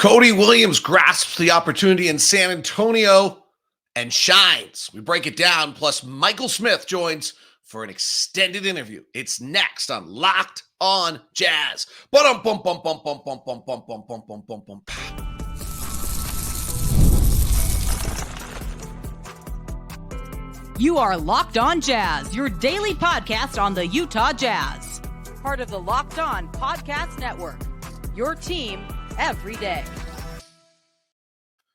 Cody Williams grasps the opportunity in San Antonio and shines. We break it down. Plus, Michael Smith joins for an extended interview. It's next on Locked On Jazz. You are Locked On Jazz, your daily podcast on the Utah Jazz. Part of the Locked On Podcast Network, your team every day.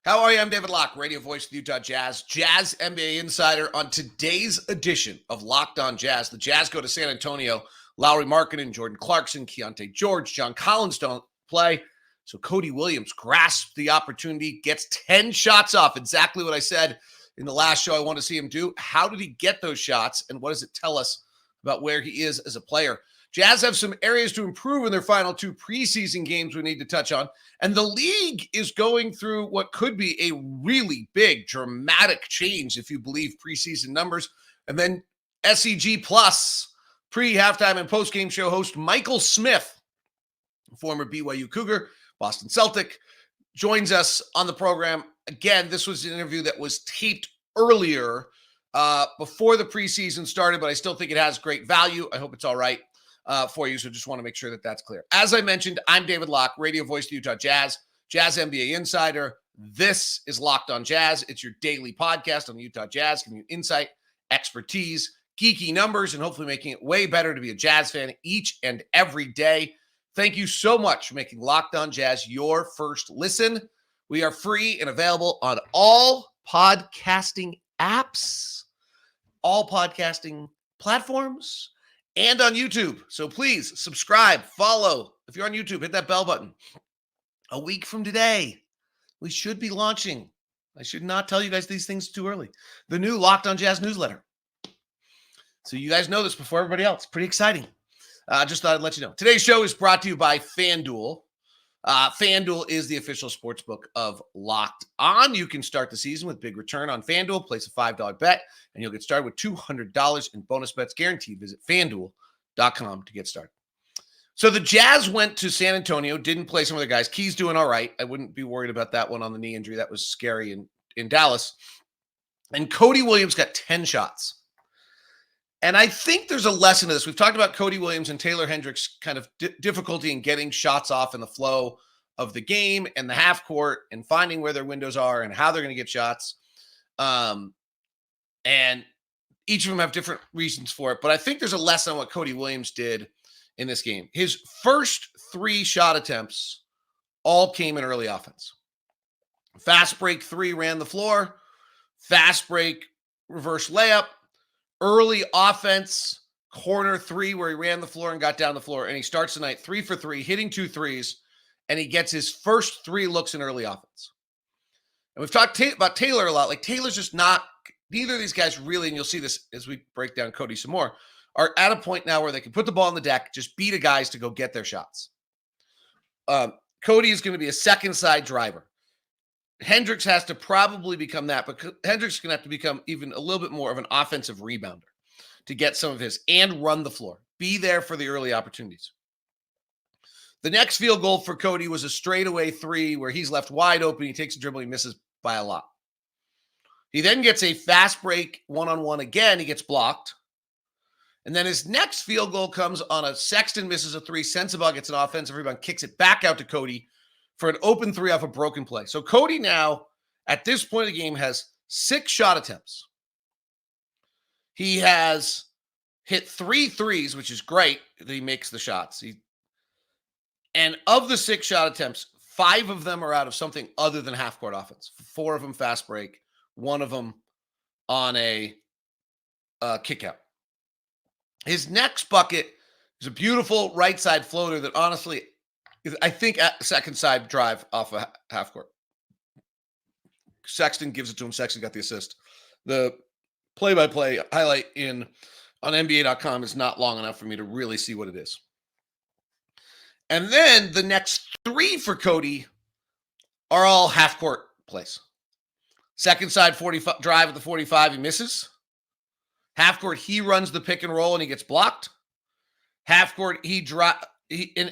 How are you? I'm David Locke, radio voice of the Utah Jazz, Jazz NBA insider. On today's edition of Locked On Jazz, the Jazz go to San Antonio. Lowry, Markkanen, Jordan Clarkson, Keonte George, John Collins don't play. So Cody Williams grasps the opportunity, gets 10 shots off. Exactly what I said in the last show I want to see him do. How did he get those shots, and what does it tell us about where he is as a player? Jazz have some areas to improve in their final two preseason games we need to touch on. And the league is going through what could be a really big, dramatic change if you believe preseason numbers. And then SEG Plus, pre-halftime and post-game show host Michael Smith, former BYU Cougar, Boston Celtic, joins us on the program. Again, this was an interview that was taped earlier before the preseason started, but I still think it has great value. I hope it's all right for you, so just want to make sure that that's clear. As I mentioned, I'm David Locke, radio voice of the Utah Jazz, Jazz NBA insider. This is Locked On Jazz. It's your daily podcast on the Utah Jazz, giving you insight, expertise, geeky numbers, and hopefully making it way better to be a Jazz fan each and every day. Thank you so much for making Locked On Jazz your first listen. We are free and available on all podcasting apps, all podcasting platforms, and on YouTube. So please subscribe, follow. If you're on YouTube, hit that bell button. A week from today, we should be launching. I should not tell you guys these things too early. The new Locked On Jazz newsletter. So you guys know this before everybody else. Pretty exciting. Just thought I'd let you know. Today's show is brought to you by FanDuel. FanDuel is the official sportsbook of Locked On. You can start the season with big return on FanDuel. Place a $5 bet, and you'll get started with $200 in bonus bets guaranteed. Visit FanDuel.com to get started. So the Jazz went to San Antonio, didn't play some of the guys. Key's doing all right. I wouldn't be worried about that one on the knee injury. That was scary in Dallas. And Cody Williams got 10 shots. And I think there's a lesson to this. We've talked about Cody Williams and Taylor Hendricks' kind of difficulty in getting shots off in the flow of the game and the half court and finding where their windows are and how they're going to get shots. And each of them have different reasons for it. But I think there's a lesson on what Cody Williams did in this game. His first 3 shot attempts all came in early offense. Fast break 3 ran the floor. Fast break reverse layup. Early offense, corner 3, where he ran the floor and got down the floor. And he starts tonight 3 for 3, hitting 2 threes, and he gets his first 3 looks in early offense. And we've talked about Taylor a lot. Like, Taylor's just not, neither of these guys really, and you'll see this as we break down Cody some more, are at a point now where they can put the ball on the deck, just beat a guys to go get their shots. Cody is going to be a second side driver. Hendricks has to probably become that, but Hendricks is going to have to become even a little bit more of an offensive rebounder to get some of his and run the floor. Be there for the early opportunities. The next field goal for Cody was a straightaway 3 where he's left wide open. He takes a dribble. He misses by a lot. He then gets a fast break one-on-one again. He gets blocked. And then his next field goal comes on a Sexton misses a 3. Sensabaugh gets an offensive rebound, kicks it back out to Cody for an open 3 off a broken play. So Cody now, at this point of the game, has 6 shot attempts. He has hit 3 threes, which is great that he makes the shots. And of the 6 shot attempts, 5 of them are out of something other than half-court offense. 4 of them fast break, 1 of them on a kick out. His next bucket is a beautiful right side floater that honestly, I think at second side drive off a half court. Sexton gives it to him. Sexton got the assist. The play-by-play highlight on NBA.com is not long enough for me to really see what it is. And then the next 3 for Cody are all half court plays. Second side 45 drive at the 45, he misses. Half court, he runs the pick and roll and he gets blocked. Half court,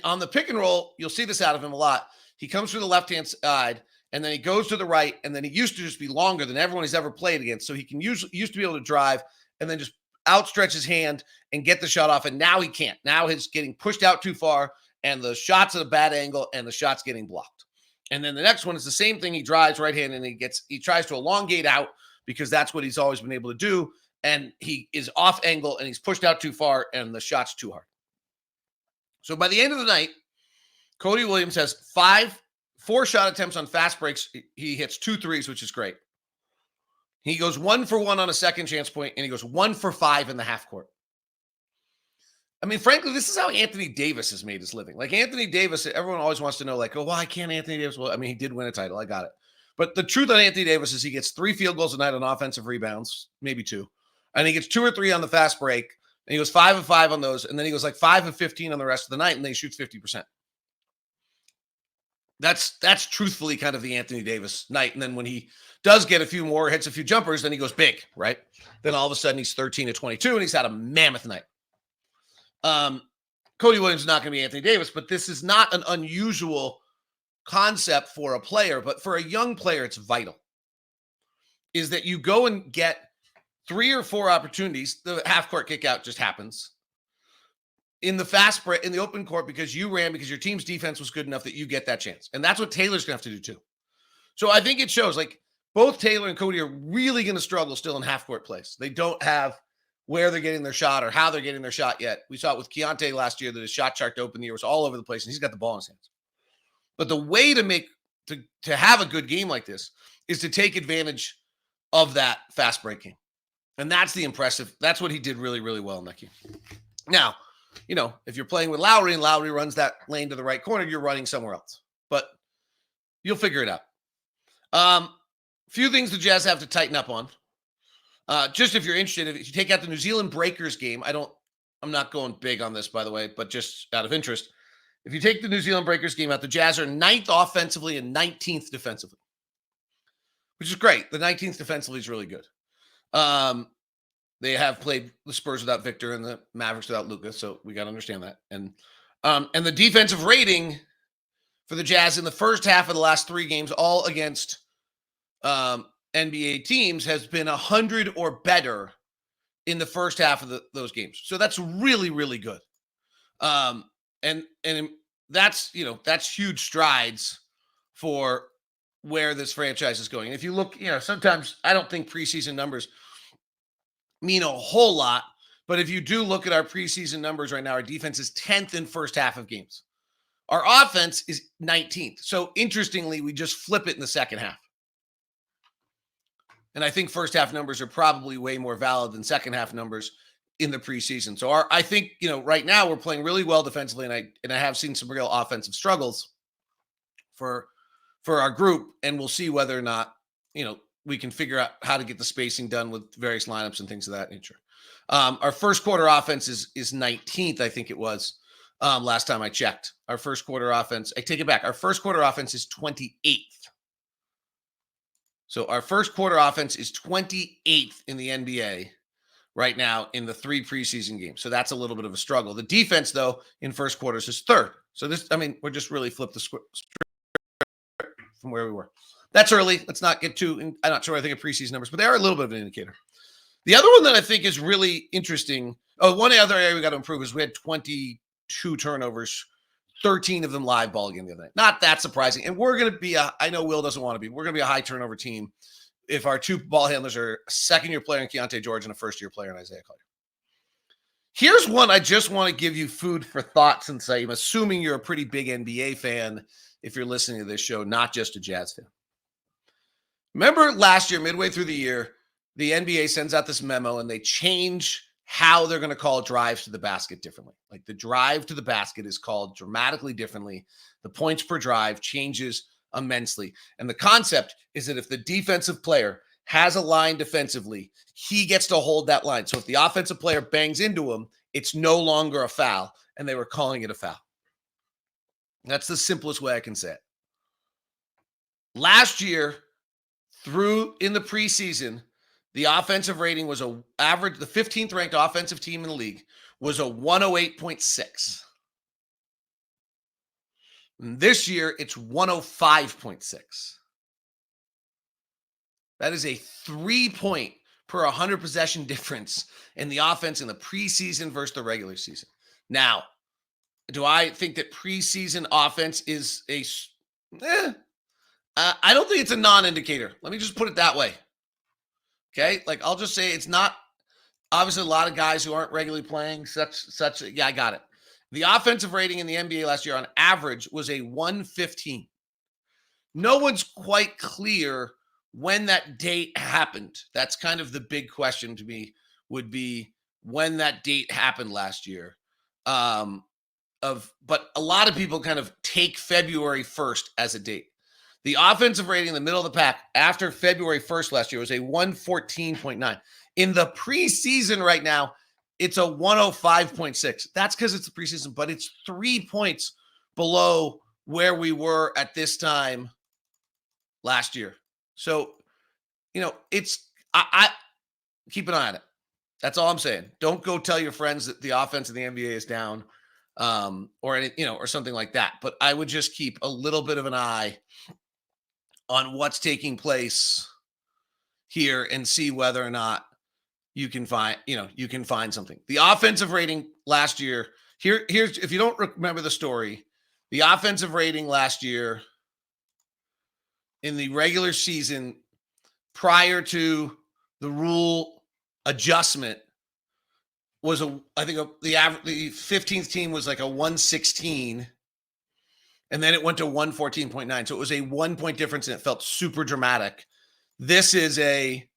on the pick and roll, you'll see this out of him a lot. he comes through the left-hand side, and then he goes to the right, and then he used to just be longer than everyone he's ever played against. So he can used to be able to drive and then just outstretch his hand and get the shot off, and now he can't. Now he's getting pushed out too far, and the shot's at a bad angle, and the shot's getting blocked. And then the next one is the same thing. He drives right-handed, and he tries to elongate out because that's what he's always been able to do, and he is off angle, and he's pushed out too far, and the shot's too hard. So by the end of the night, Cody Williams has 4 shot attempts on fast breaks. He hits 2 threes, which is great. He goes 1 for 1 on a second chance point, and he goes 1 for 5 in the half court. I mean, frankly, this is how Anthony Davis has made his living. Like Anthony Davis, everyone always wants to know, like, oh, why can't Anthony Davis? Well, I mean, he did win a title. I got it. But the truth on Anthony Davis is he gets 3 field goals a night on offensive rebounds, maybe 2. And he gets 2 or 3 on the fast break. And he goes 5 of 5 on those. And then he goes like 5 of 15 on the rest of the night, and then he shoots 50%. That's truthfully kind of the Anthony Davis night. And then when he does get a few more, hits a few jumpers, then he goes big, right? Then all of a sudden he's 13 of 22, and he's had a mammoth night. Cody Williams is not going to be Anthony Davis, but this is not an unusual concept for a player, but for a young player, it's vital. Is that you go and get 3 or 4 opportunities. The half-court kick-out just happens. In the fast break, in the open court, because your team's defense was good enough that you get that chance. And that's what Taylor's going to have to do too. So I think it shows like both Taylor and Cody are really going to struggle still in half-court plays. They don't have where they're getting their shot or how they're getting their shot yet. We saw it with Keonte last year that his shot chart to open the year was all over the place, and he's got the ball in his hands. But the way to have a good game like this is to take advantage of that fast break game. And that's that's what he did really, really well in that game. Now, if you're playing with Lowry and Lowry runs that lane to the right corner, you're running somewhere else. But you'll figure it out. Few things the Jazz have to tighten up on. Just if you're interested, if you take out the New Zealand Breakers game, I'm not going big on this, by the way, but just out of interest. If you take the New Zealand Breakers game out, the Jazz are 9th offensively and 19th defensively, which is great. The 19th defensively is really good. They have played the Spurs without Victor and the Mavericks without Luka, so we got to understand that. And the defensive rating for the Jazz in the first half of the last 3 games, all against NBA teams, has been 100 or better in the first half of those games. So that's really, really good. And that's huge strides for where this franchise is going. And if you look, sometimes I don't think preseason numbers mean a whole lot, but if you do look at our preseason numbers right now, our defense is 10th in first half of games. Our offense is 19th. So interestingly, we just flip it in the second half. And I think first half numbers are probably way more valid than second half numbers in the preseason. So I think, right now we're playing really well defensively, and I have seen some real offensive struggles for our group, and we'll see whether or not, we can figure out how to get the spacing done with various lineups and things of that nature. Our first quarter offense is 19th, I think it was, last time I checked. Our first quarter offense, I take it back. Our first quarter offense is 28th. So our first quarter offense is 28th in the NBA right now in the 3 preseason games. So that's a little bit of a struggle. The defense, though, in first quarters is 3rd. So we're just really flipped the script from where we were. That's early. Let's not get too, I'm not sure I think of preseason numbers, but they are a little bit of an indicator. The other one that I think is really interesting, one other area we got to improve is we had 22 turnovers, 13 of them live ball game the other night. Not that surprising. And we're going to be I know Will doesn't want to be, we're going to be a high turnover team if our 2 ball handlers are a second-year player in Keonte George and a first-year player in Isaiah Collier. Here's one I just want to give you food for thought, since I'm assuming you're a pretty big NBA fan if you're listening to this show, not just a Jazz fan. Remember last year, midway through the year, the NBA sends out this memo and they change how they're going to call drives to the basket differently. Like the drive to the basket is called dramatically differently. The points per drive changes immensely. And the concept is that if the defensive player has a line defensively, he gets to hold that line. So if the offensive player bangs into him, it's no longer a foul, and they were calling it a foul. That's the simplest way I can say it. Last year, through in the preseason, the offensive rating was the 15th ranked offensive team in the league was a 108.6. And this year, it's 105.6. That is a 3-point per 100 possession difference in the offense in the preseason versus the regular season. Now, do I think that preseason offense is I don't think it's a non-indicator. Let me just put it that way. Okay? Like, I'll just say it's not, obviously a lot of guys who aren't regularly playing yeah, I got it. The offensive rating in the NBA last year on average was a 115. No one's quite clear when that date happened. That's kind of the big question to me, would be when that date happened last year. But a lot of people kind of take February 1st as a date. The offensive rating in the middle of the pack after February 1st last year was a 114.9. In the preseason right now, it's a 105.6. That's because it's the preseason, but it's 3 points below where we were at this time last year. So, it's I keep an eye on it. That's all I'm saying. Don't go tell your friends that the offense in the NBA is down, or something like that. But I would just keep a little bit of an eye on what's taking place here and see whether or not you can find something. The offensive rating last year, here's if you don't remember the story, the offensive rating last year in the regular season prior to the rule adjustment was the 15th team was like a 116, and then it went to 114.9. So it was a 1 point difference, and it felt super dramatic. This is a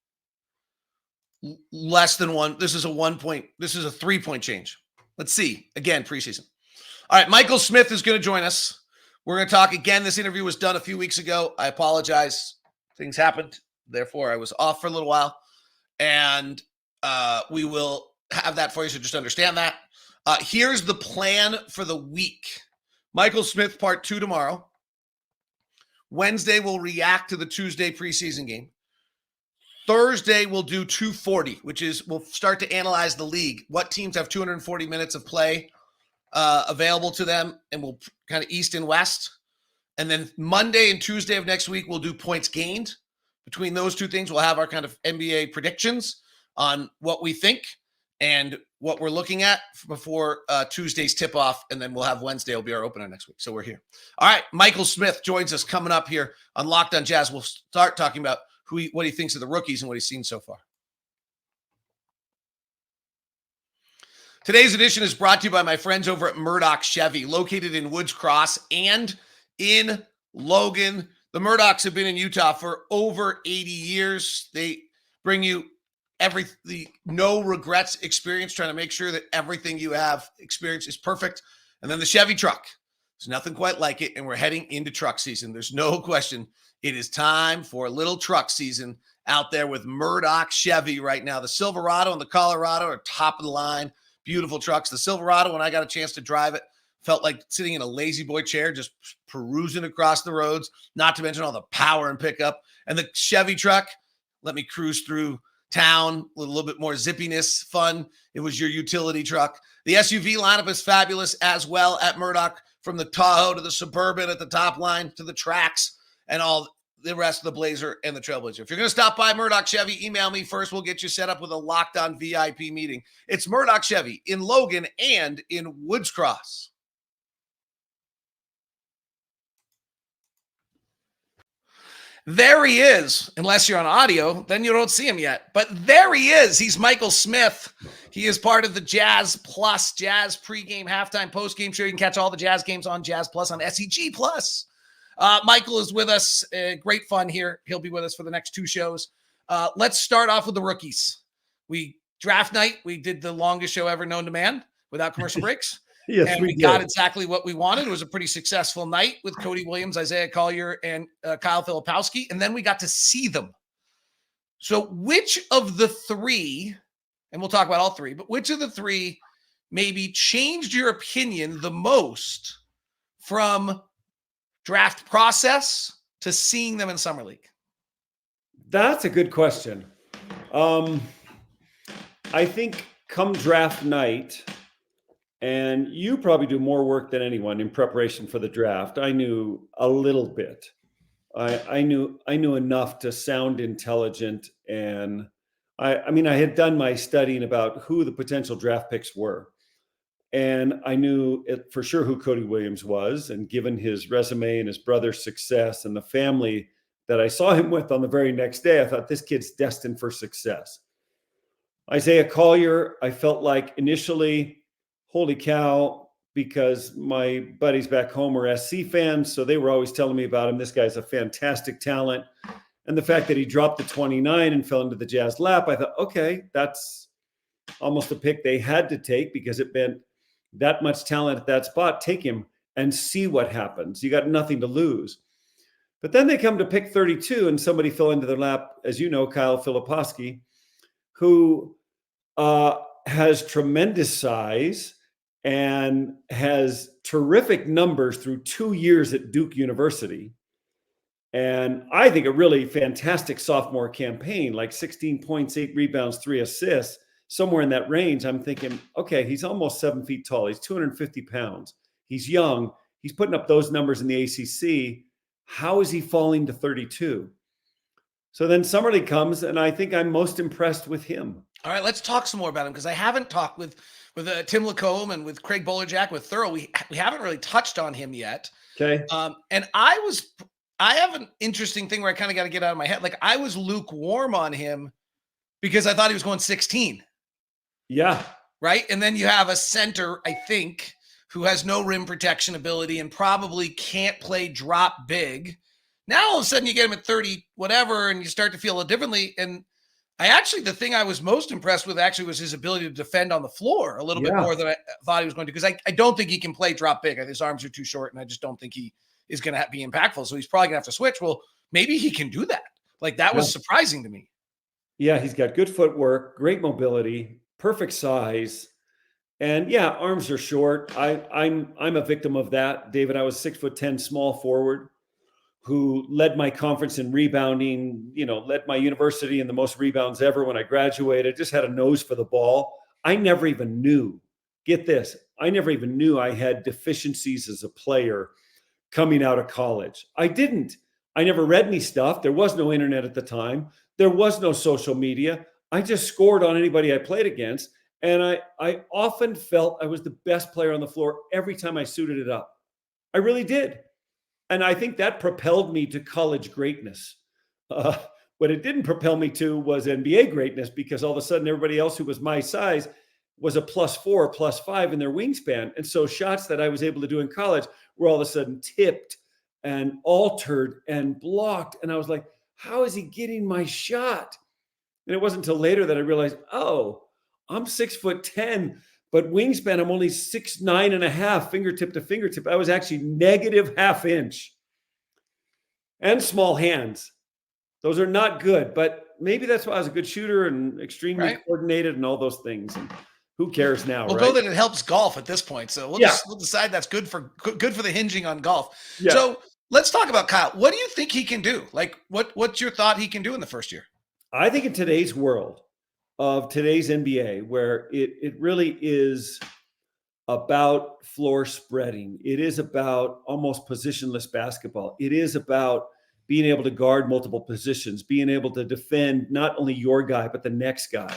less than one. This is a 1 point. This is a 3 point change. Let's see. Again, preseason. All right, Michael Smith is going to join us. We're going to talk again. This interview was done a few weeks ago. I apologize. Things happened. Therefore, I was off for a little while. And we will have that for you, so just understand that. Here's the plan for the week. Michael Smith, part 2 tomorrow. Wednesday, we'll react to the Tuesday preseason game. Thursday, we'll do 240, which is we'll start to analyze the league. What teams have 240 minutes of play available to them, and we'll kind of East and West. And then Monday and Tuesday of next week, we'll do points gained. Between those two things, we'll have our kind of NBA predictions on what we think and what we're looking at before Tuesday's tip-off, and then we'll have Wednesday will be our opener next week. So we're here. All right, Michael Smith joins us coming up here on Locked on Jazz. We'll start talking about what he thinks of the rookies and what he's seen so far. Today's edition is brought to you by my friends over at Murdoch Chevy, located in Woods Cross and in Logan. The Murdochs have been in Utah for over 80 years. They bring you the no regrets experience, trying to make sure that everything you have experienced is perfect. And then the Chevy truck. There's nothing quite like it, and we're heading into truck season. There's no question. It is time for a little truck season out there with Murdoch Chevy right now. The Silverado and the Colorado are top of the line. Beautiful trucks. The Silverado, when I got a chance to drive it, felt like sitting in a lazy boy chair, just perusing across the roads, not to mention all the power and pickup. And the Chevy truck, let me cruise through town with a little bit more zippiness, fun. It was your utility truck. The SUV lineup is fabulous as well at Murdoch, from the Tahoe to the Suburban at the top line to the Trax and all the rest of the Blazer and the Trailblazer. If you're going to stop by Murdoch Chevy, email me first. We'll get you set up with a Locked On VIP meeting. It's Murdoch Chevy in Logan and in Woods Cross. There he is. Unless you're on audio, then you don't see him yet. But there he is. He's Michael Smith. He is part of the Jazz Plus, Jazz pregame, halftime, postgame show. You can catch all the Jazz games on Jazz Plus on SEG Plus. Michael is with us. Great fun here. He'll be with us for the next 2 shows. Let's start off with the rookies. Draft night, we did the longest show ever known to man without commercial breaks. Yes, and we got exactly what we wanted. It was a pretty successful night with Cody Williams, Isaiah Collier, and Kyle Filipowski. And then we got to see them. So which of the 3, and we'll talk about all 3, but which of the 3 maybe changed your opinion the most from draft process to seeing them in Summer League? That's a good question. I think come draft night, And you probably do more work than anyone in preparation for the draft. I knew a little bit. I knew enough to sound intelligent, and I mean, I had done my studying about who the potential draft picks were, and I knew it for sure who Cody Williams was, and given his resume and his brother's success and the family that I saw him with on the very next day, I thought this kid's destined for success. Isaiah Collier, I felt like initially, holy cow, because my buddies back home are SC fans, so they were always telling me about him. This guy's a fantastic talent. And the fact that he dropped to 29 and fell into the Jazz lap, I thought, okay, that's almost a pick they had to take because it meant that much talent at that spot. Take him and see what happens. You got nothing to lose. But then they come to pick 32 and somebody fell into their lap, as you know, Kyle Filipowski, who has tremendous size and has terrific numbers through 2 years at Duke University. And I think a really fantastic sophomore campaign, like 16 points, 8 rebounds, 3 assists, somewhere in that range. I'm thinking, okay, he's almost 7 feet tall. He's 250 pounds. He's young. He's putting up those numbers in the ACC. How is he falling to 32? So then summer league comes, and I think I'm most impressed with him. All right, let's talk some more about him because I haven't talked with Tim Lacombe and with Craig Bolerjack with Thurl. We haven't really touched on him yet. Okay. And I have an interesting thing where I kind of got to get out of my head. Like I was lukewarm on him because I thought he was going 16. Yeah. Right. And then you have a center, I think, who has no rim protection ability and probably can't play drop big. Now all of a sudden you get him at 30, whatever, and you start to feel a little differently. And the thing I was most impressed with actually was his ability to defend on the floor a little bit more than I thought he was going to, because I don't think he can play drop big. His arms are too short, and I just don't think he is going to be impactful. So he's probably going to have to switch. Well, maybe he can do that. Like that was surprising to me. Yeah, he's got good footwork, great mobility, perfect size. And yeah, arms are short. I'm a victim of that, David. I was 6'10" small forward who led my conference in rebounding, led my university in the most rebounds ever when I graduated, just had a nose for the ball. I never even knew, get this, I never even knew I had deficiencies as a player coming out of college. I didn't. I never read any stuff. There was no internet at the time. There was no social media. I just scored on anybody I played against. And I often felt I was the best player on the floor every time I suited it up. I really did. And I think that propelled me to college greatness. What it didn't propel me to was NBA greatness, because all of a sudden everybody else who was my size was a +4, +5 in their wingspan. And so shots that I was able to do in college were all of a sudden tipped and altered and blocked. And I was like, how is he getting my shot? And it wasn't until later that I realized, oh, I'm 6'10", but wingspan, I'm only 6'9.5", fingertip to fingertip. I was actually negative ½ inch. And small hands. Those are not good, but maybe that's why I was a good shooter and extremely coordinated and all those things. And who cares now? We'll go that it helps golf at this point. So we'll decide that's good for the hinging on golf. Yeah. So let's talk about Kyle. What do you think he can do? Like what's your thought he can do in the first year? I think in today's world of today's NBA, where it really is about floor spreading. It is about almost positionless basketball. It is about being able to guard multiple positions, being able to defend not only your guy, but the next guy,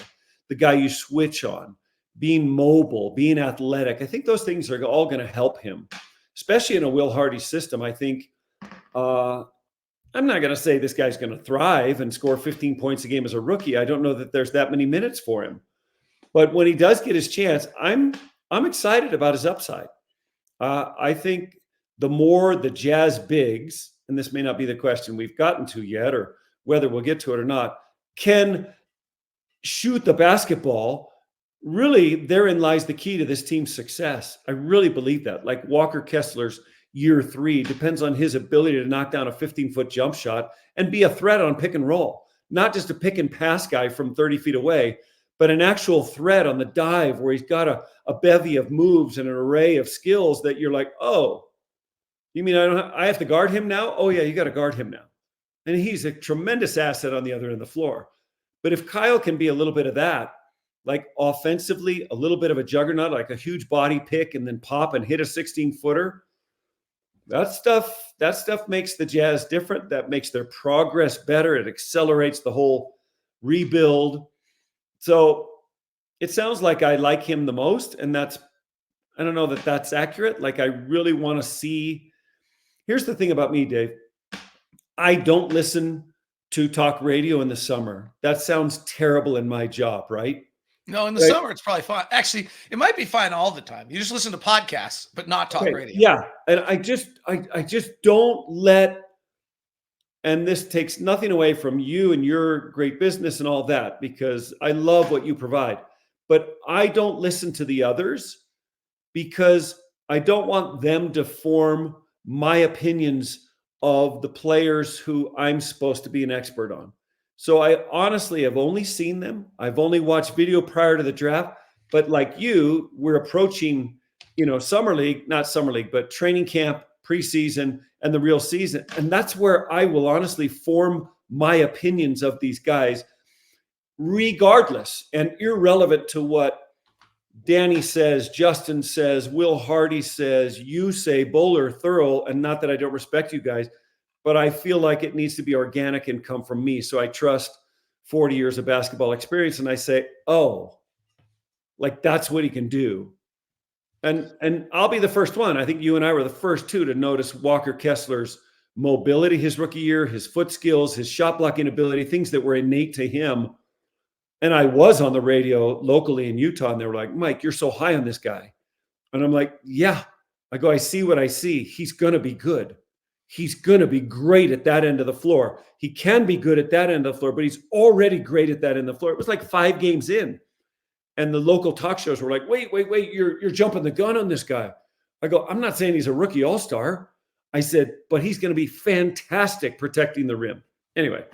the guy you switch on, being mobile, being athletic. I think those things are all going to help him, especially in a Will Hardy system. I think I'm not going to say this guy's going to thrive and score 15 points a game as a rookie. I don't know that there's that many minutes for him. But when he does get his chance, I'm excited about his upside. I think the more the Jazz bigs, and this may not be the question we've gotten to yet, or whether we'll get to it or not, can shoot the basketball, really therein lies the key to this team's success. I really believe that. Like Walker Kessler's year 3 depends on his ability to knock down a 15-foot jump shot and be a threat on pick and roll, not just a pick and pass guy from 30 feet away, but an actual threat on the dive where he's got a bevy of moves and an array of skills that you're like, oh, you mean I have to guard him now? Oh yeah, you got to guard him now. And he's a tremendous asset on the other end of the floor. But if Kyle can be a little bit of that, like offensively, a little bit of a juggernaut, like a huge body pick and then pop and hit a 16-footer. That stuff makes the Jazz different. That makes their progress better. It accelerates the whole rebuild. So it sounds like I like him the most, and I don't know that that's accurate. Like, I really want to see. Here's the thing about me, Dave. I don't listen to talk radio in the summer. That sounds terrible in my job, right? No, in the summer, it's probably fine. Actually, it might be fine all the time. You just listen to podcasts, but not talk radio. Yeah. And I just don't let, and this takes nothing away from you and your great business and all that, because I love what you provide, but I don't listen to the others because I don't want them to form my opinions of the players who I'm supposed to be an expert on. So I honestly have only seen them. I've only watched video prior to the draft, but like you, we're approaching, not summer league, but training camp, preseason, and the real season. And that's where I will honestly form my opinions of these guys, regardless and irrelevant to what Danny says, Justin says, Will Hardy says, you say, Bowler, Thurl, and not that I don't respect you guys, but I feel like it needs to be organic and come from me. So I trust 40 years of basketball experience, and I say, oh, like that's what he can do. And I'll be the first one. I think you and I were the first two to notice Walker Kessler's mobility his rookie year, his foot skills, his shot blocking ability, things that were innate to him. And I was on the radio locally in Utah, and they were like, Mike, you're so high on this guy. And I'm like, yeah. I go, I see what I see. He's going to be good. He's going to be great at that end of the floor. He can be good at that end of the floor, but he's already great at that end of the floor. It was like 5 games in. And the local talk shows were like, wait, you're jumping the gun on this guy. I go, I'm not saying he's a rookie all-star. I said, but he's going to be fantastic protecting the rim. Anyway.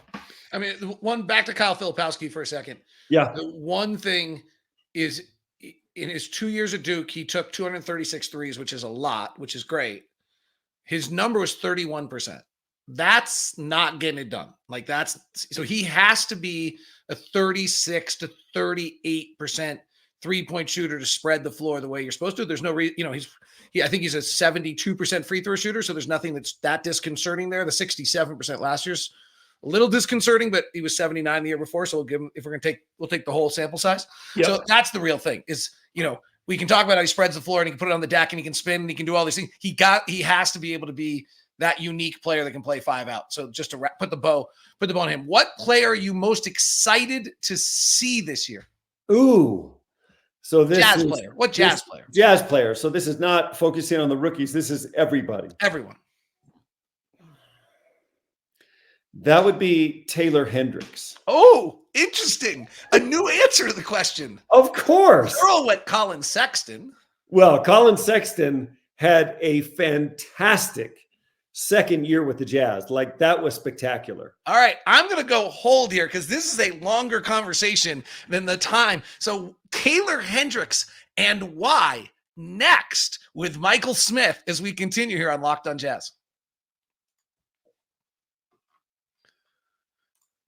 I mean, back to Kyle Filipowski for a second. Yeah. The one thing is, in his 2 years at Duke, he took 236 threes, which is a lot, which is great. His number was 31%. That's not getting it done. So he has to be a 36 to 38% three-point shooter to spread the floor the way you're supposed to. There's no reason, I think he's a 72% free throw shooter. So there's nothing that's that disconcerting there. The 67% last year's a little disconcerting, but he was 79 the year before. So we'll give him, if we're going to we'll take the whole sample size. Yep. So that's the real thing is, we can talk about how he spreads the floor and he can put it on the deck and he can spin and he can do all these things. He has to be able to be that unique player that can play 5 out. So just to put the bow on him. What player are you most excited to see this year? Ooh. So this Jazz player. What Jazz player? Jazz player. So this is not focusing on the rookies. This is everybody. Everyone. That would be Taylor Hendricks. Oh, interesting. A new answer to the question. Of course. Earl went Colin Sexton. Well, Colin Sexton had a fantastic second year with the Jazz. Like, that was spectacular. All right. I'm going to go hold here because this is a longer conversation than the time. So Taylor Hendricks and why next with Michael Smith as we continue here on Locked on Jazz.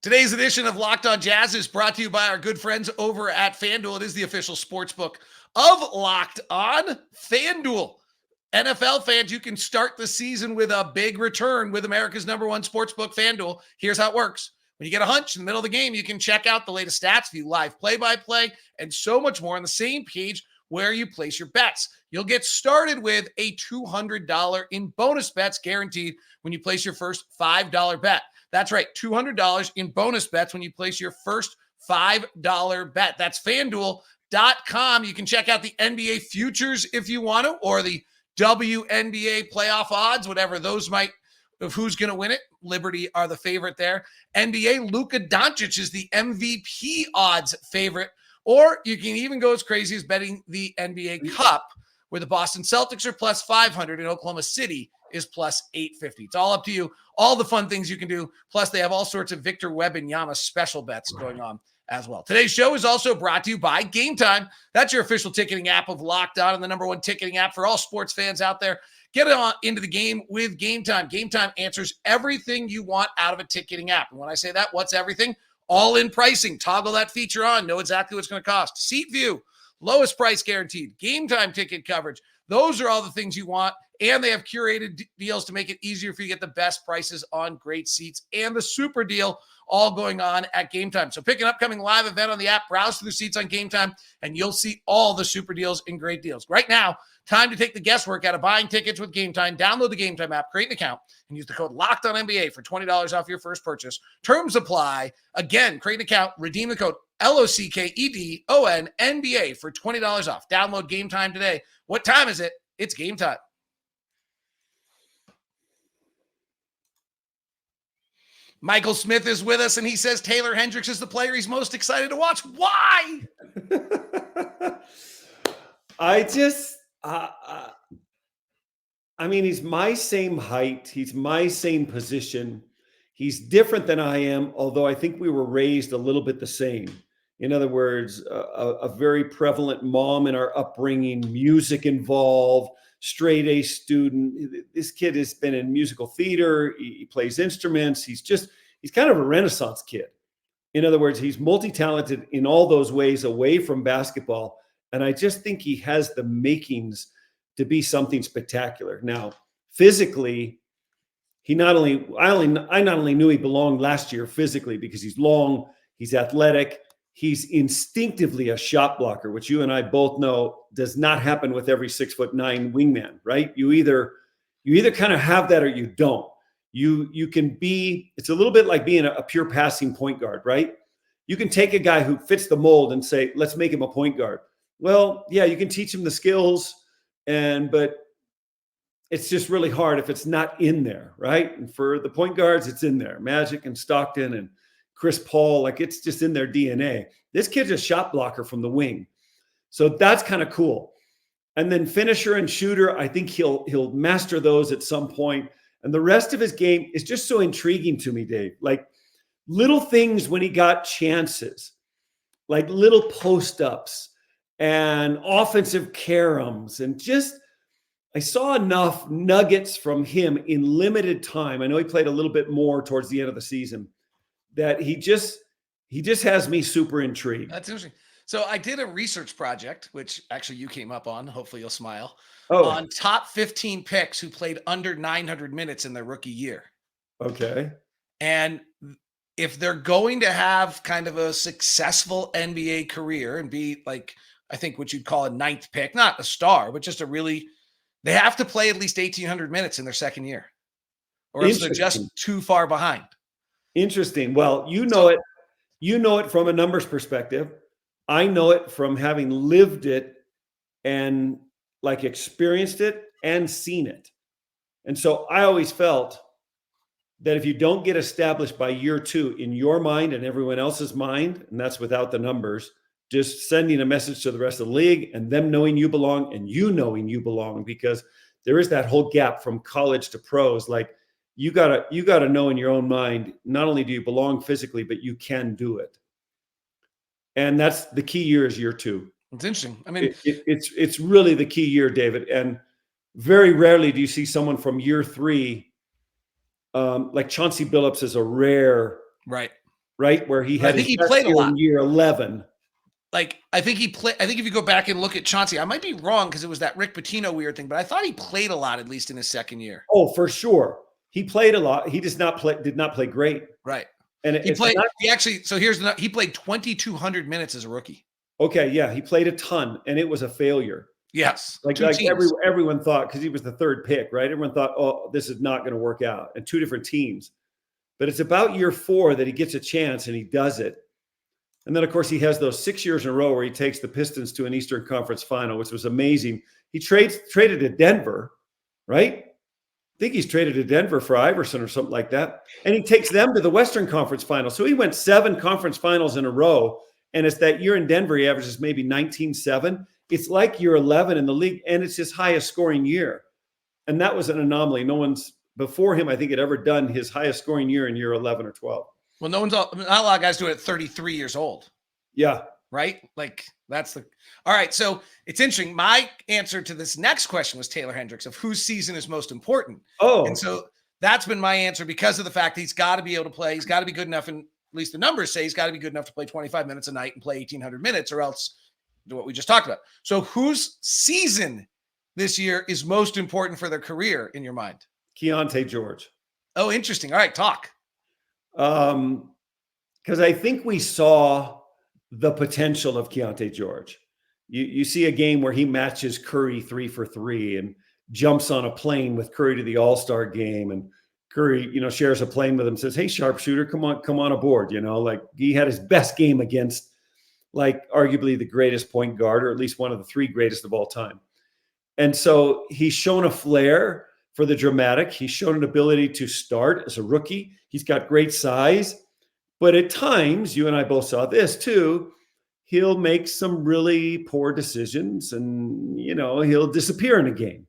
Today's edition of Locked on Jazz is brought to you by our good friends over at FanDuel. It is the official sportsbook of Locked on FanDuel. NFL fans, you can start the season with a big return with America's #1 sportsbook, FanDuel. Here's how it works. When you get a hunch in the middle of the game, you can check out the latest stats, view live play-by-play, and so much more on the same page where you place your bets. You'll get started with a $200 in bonus bets guaranteed when you place your first $5 bet. That's right, $200 in bonus bets when you place your first $5 bet. That's FanDuel.com. You can check out the NBA futures if you want to, or the WNBA playoff odds, whatever those might, of who's going to win it. Liberty are the favorite there. NBA, Luka Doncic is the MVP odds favorite. Or you can even go as crazy as betting the NBA Cup, where the Boston Celtics are plus 500 and Oklahoma City is plus 850. It's all up to you. All the fun things you can do. Plus, they have all sorts of Victor Wembanyama special bets going on as well. Today's show is also brought to you by Game Time. That's your official ticketing app of Locked On and the #1 ticketing app for all sports fans out there. Get on into the game with Game Time. Game Time answers everything you want out of a ticketing app. And when I say that, what's everything? All-in pricing, toggle that feature on, know exactly what it's going to cost. Seat view, lowest price guaranteed. Game time ticket coverage. Those are all the things you want. And they have curated deals to make it easier for you to get the best prices on great seats. And the super deal all going on at Game Time. So pick an upcoming live event on the app, browse through the seats on Game Time, and you'll see all the super deals and great deals. Right now, time to take the guesswork out of buying tickets with Game Time. Download the Game Time app, create an account, and use the code LOCKEDONNBA for $20 off your first purchase. Terms apply. Again, create an account, redeem the code LOCKEDONNBA for $20 off. Download Game Time today. What time is it? It's Game Time. Michael Smith is with us, and he says Taylor Hendricks is the player he's most excited to watch. Why? He's my same height. He's my same position. He's different than I am, although I think we were raised a little bit the same. In other words, a very prevalent mom in our upbringing, music involved, straight A student. This kid has been in musical theater. He plays instruments. He's kind of a Renaissance kid. In other words, he's multi-talented in all those ways away from basketball. And I just think he has the makings to be something spectacular. Now, physically, I not only knew he belonged last year physically because he's long, he's athletic, he's instinctively a shot blocker, which you and I both know does not happen with every 6'9" wingman, right? You either kind of have that or you don't. You can be, it's a little bit like being a pure passing point guard, right? You can take a guy who fits the mold and say, let's make him a point guard. Well, yeah, you can teach him the skills, but it's just really hard if it's not in there, right? And for the point guards, it's in there. Magic and Stockton and Chris Paul, like it's just in their DNA. This kid's a shot blocker from the wing. So that's kind of cool. And then finisher and shooter, I think he'll master those at some point. And the rest of his game is just so intriguing to me, Dave. Like little things when he got chances, like little post-ups and offensive caroms, and just I saw enough nuggets from him in limited time. I know he played a little bit more towards the end of the season, that he just has me super intrigued. That's interesting. So I did a research project, which actually you came up on. Hopefully you'll smile. On top 15 picks who played under 900 minutes in their rookie year. Okay. And if they're going to have kind of a successful NBA career and be like, I think what you'd call a ninth pick, not a star, but just they have to play at least 1,800 minutes in their second year, or else they're just too far behind. Interesting. Well, you know it from a numbers perspective. I know it from having lived it and like experienced it and seen it. And so I always felt that if you don't get established by year 2 in your mind and everyone else's mind, and that's without the numbers, just sending a message to the rest of the league and them knowing you belong and you knowing you belong, because there is that whole gap from college to pros. Like you gotta know in your own mind, not only do you belong physically, but you can do it. And that's the key year is year 2. It's interesting. I mean, it's really the key year, David. And very rarely do you see someone from year 3, like Chauncey Billups is a rare, right, where he had. I think he played a lot in year 11. Like I think if you go back and look at Chauncey, I might be wrong because it was that Rick Pitino weird thing, but I thought he played a lot at least in his second year. Oh, for sure, he played a lot. He did not play great, right? And he played. He played 2,200 minutes as a rookie. Okay, yeah, he played a ton, and it was a failure. Yes, like everyone thought, because he was the third pick, right? Everyone thought, oh, this is not going to work out, and 2 different teams. But it's about year 4 that he gets a chance, and he does it. And then, of course, he has those 6 years in a row where he takes the Pistons to an Eastern Conference final, which was amazing. He traded to Denver, right? I think he's traded to Denver for Iverson or something like that. And he takes them to the Western Conference final. So he went 7 conference finals in a row. And it's that year in Denver, he averages maybe 19-7. It's like year 11 in the league, and it's his highest scoring year. And that was an anomaly. No one's before him, I think, had ever done his highest scoring year in year 11 or 12. Well, not a lot of guys do it at 33 years old. Yeah. Right? Like all right. So it's interesting. My answer to this next question was Taylor Hendricks, of whose season is most important. Oh. And so that's been my answer because of the fact that he's got to be able to play. He's got to be good enough. And least the numbers say he's got to be good enough to play 25 minutes a night and play 1,800 minutes, or else do what we just talked about. So whose season this year is most important for their career in your mind? Keonte George. Oh, interesting. All right, talk. Because I think we saw the potential of Keonte George. You see a game where he matches Curry 3 for 3 and jumps on a plane with Curry to the All-Star game, and Curry, shares a plane with him, says, "Hey, sharpshooter, come on aboard." Like he had his best game against like arguably the greatest point guard, or at least one of the 3 greatest of all time. And so he's shown a flair for the dramatic. He's shown an ability to start as a rookie. He's got great size, but at times, you and I both saw this too, he'll make some really poor decisions, and, he'll disappear in a game.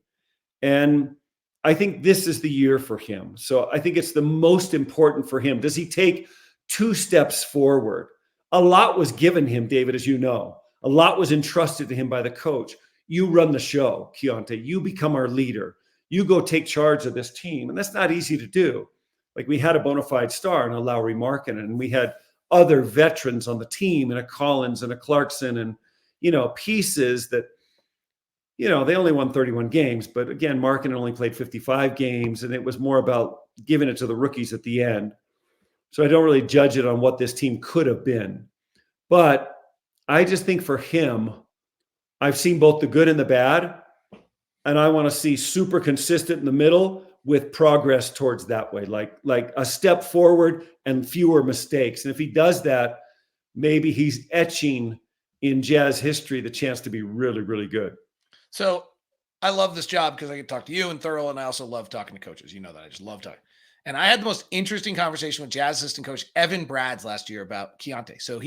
And I think this is the year for him. So I think it's the most important for him. Does he take 2 steps forward? A lot was given him, David, as you know. A lot was entrusted to him by the coach. You run the show, Keonte. You become our leader. You go take charge of this team. And that's not easy to do. Like, we had a bona fide star in a Lowry Markkanen, and we had other veterans on the team, and a Collins and a Clarkson, and, pieces that, they only won 31 games. But again, Markkanen only played 55 games, and it was more about giving it to the rookies at the end. So I don't really judge it on what this team could have been. But I just think for him, I've seen both the good and the bad, and I want to see super consistent in the middle with progress towards that way, like a step forward and fewer mistakes. And if he does that, maybe he's etching in Jazz history the chance to be really, really good. So I love this job because I get to talk to you and Thurl, and I also love talking to coaches. You know that. I just love talking. And I had the most interesting conversation with Jazz assistant coach Evan Brads last year about Keonte. So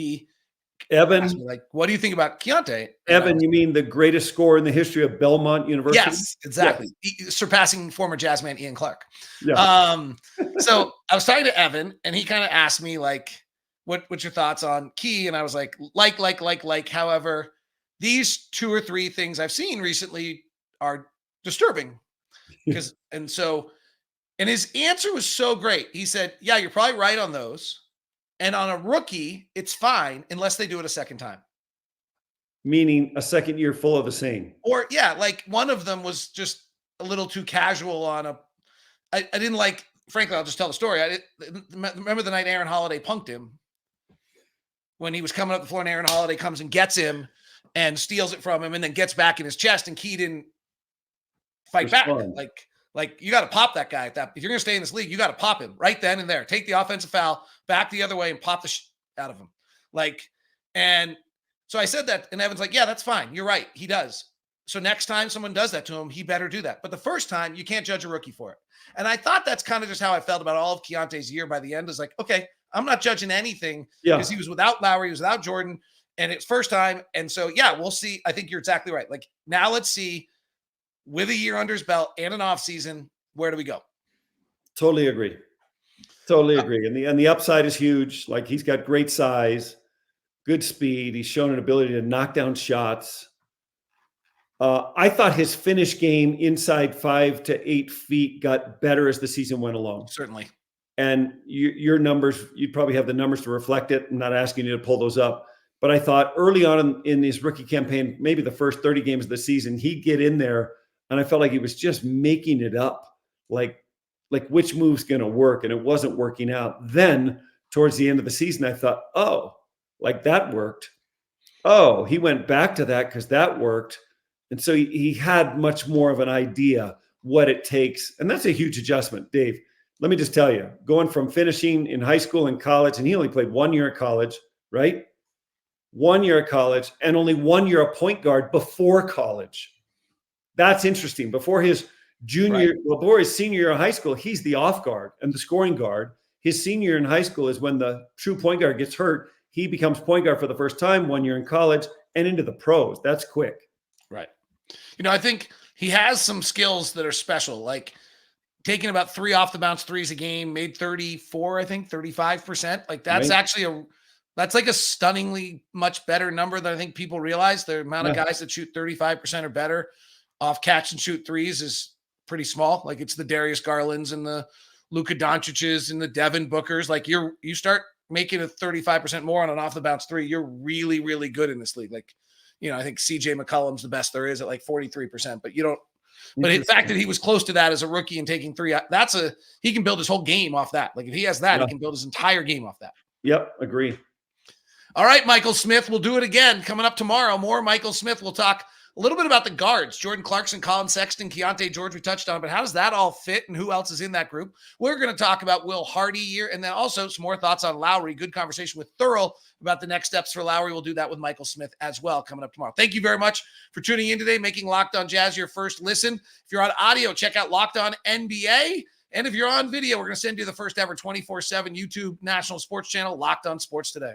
Evan asked me, like, what do you think about Keonte? Evan, you mean the greatest scorer in the history of Belmont University? Yes, exactly. Yes. Surpassing former Jazzman Ian Clark. Yeah. So I was talking to Evan, and he kind of asked me, like, what's your thoughts on Key? And I was like. However, these 2 or 3 things I've seen recently are disturbing. And his answer was so great. He said, yeah, you're probably right on those. And on a rookie, it's fine unless they do it a second time. Meaning a second year full of the same. Or, yeah, like one of them was just a little too casual on I didn't like, frankly, I'll just tell the story. Remember the night Aaron Holiday punked him? When he was coming up the floor and Aaron Holiday comes and gets him and steals it from him and then gets back in his chest, and Key didn't fight back. Like you got to pop that guy at that. If you're going to stay in this league, you got to pop him right then and there. Take the offensive foul, back the other way, and pop the shit out of him. And so I said that, and Evan's like, yeah, that's fine. You're right. He does. So next time someone does that to him, he better do that. But the first time, you can't judge a rookie for it. And I thought that's kind of just how I felt about all of Keontae's year by the end. Is like, okay, I'm not judging anything because he was without Lowry, he was without Jordan, and it's first time. And so, yeah, we'll see. I think you're exactly right. Like, now let's see, with a year under his belt and an off season, where do we go? Totally agree. And the upside is huge. Like, he's got great size, good speed. He's shown an ability to knock down shots. I thought his finish game inside 5 to 8 feet got better as the season went along. Certainly. And your numbers, you'd probably have the numbers to reflect it. I'm not asking you to pull those up. But I thought early on in his rookie campaign, maybe the first 30 games of the season, he'd get in there, and I felt like he was just making it up. Like which move's going to work, and it wasn't working out. Then towards the end of the season, I thought, oh, like that worked. Oh, he went back to that because that worked. And so he had much more of an idea what it takes. And that's a huge adjustment, Dave. Let me just tell you, going from finishing in high school and college, and he only played 1 year at college, right? 1 year at college, and only 1 year a point guard before college. That's interesting. Before his before his senior year of high school, he's the off guard and the scoring guard. His senior year in high school is when the true point guard gets hurt. He becomes point guard for the first time 1 year in college and into the pros. That's quick. Right. I think he has some skills that are special, like taking about 3 off the bounce threes a game, made 34, I think 35%. Like that's actually that's like a stunningly much better number than I think people realize. The amount of guys that shoot 35% or better off catch and shoot threes is pretty small. Like, it's the Darius Garlands and the Luka Doncic's and the Devin Bookers. Like, you start making a 35% more on an off the bounce three, you're really, really good in this league. Like, I think CJ McCollum's the best there is at like 43%, but but the fact that he was close to that as a rookie and taking three, he can build his whole game off that. Like if he has that, he can build his entire game off that. Yep. Agree. All right, Michael Smith. We'll do it again coming up tomorrow. More Michael Smith. We'll talk a little bit about the guards, Jordan Clarkson, Colin, Sexton, Keonte George, we touched on, but how does that all fit and who else is in that group? We're going to talk about Will Hardy here and then also some more thoughts on Lowry. Good conversation with Thurl about the next steps for Lowry. We'll do that with Michael Smith as well coming up tomorrow. Thank you very much for tuning in today, making Locked On Jazz your first listen. If you're on audio, check out Locked On NBA. And if you're on video, we're going to send you the first ever 24/7 YouTube national sports channel, Locked On Sports Today.